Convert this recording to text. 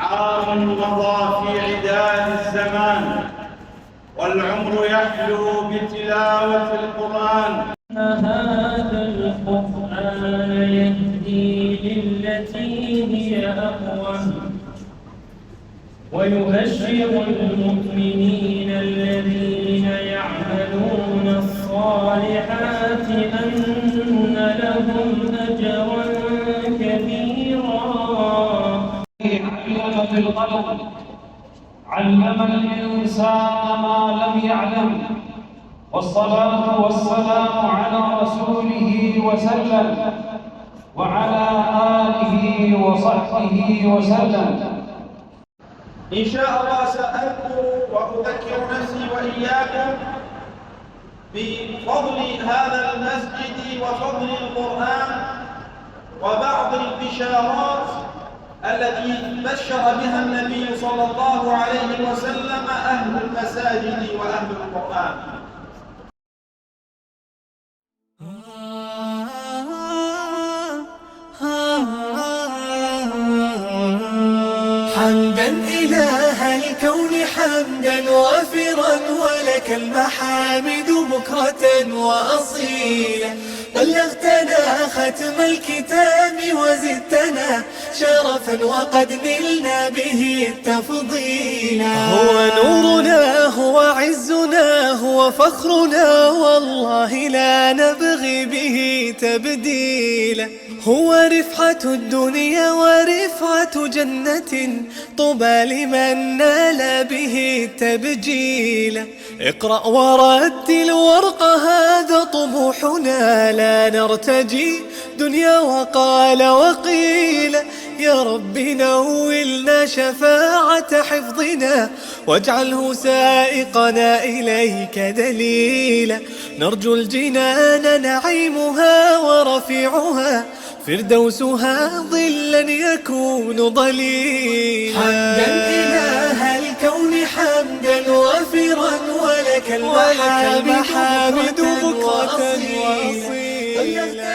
عام مضى في عداد الزمان، والعمر يحلو بتلاوة القرآن. هذا القرآن يهدي للتي هي أقوم ويبشر المؤمنين الذين يعملون الصالحات أن لهم أجرا كبيرا. علم بالقلم، علم الإنسان ما لم يعلم، والصلاة والسلام على رسوله وسلم وعلى آله وصحبه وسلم. إن شاء الله سأذكر وأذكر نفسي وإياكم بفضل هذا المسجد وفضل القرآن وبعض البشارات التي بشر بها النبي صلى الله عليه وسلم أهل المساجد وأهل القرآن. حمدا إله الكون حمدا وافرا، ولك المحامد بكرة وأصيلا. بلغتنا ختم الكتاب وزدتنا شرفا، وقد نلنا به التفضيلا. هو نورنا، هو عزنا، هو فخرنا، والله لا نبغي به تبديلا. هو رفعة الدنيا ورفعة جنة، طوبى لمن نال به تبجيلا. اقرأ ورتل وارق، هذا طموحنا، لا نرتجي دنيا وقال وقيل. يا رب نولنا شفاعة حفظنا، واجعله سائقنا إليك دليلا. نرجو الجنان نعيمها ورفيعها، فردوسها ظلا يكون ظليلا. حمدا إله الكون حمدا وافرا، ولك المحامد بكرة وأصيلا.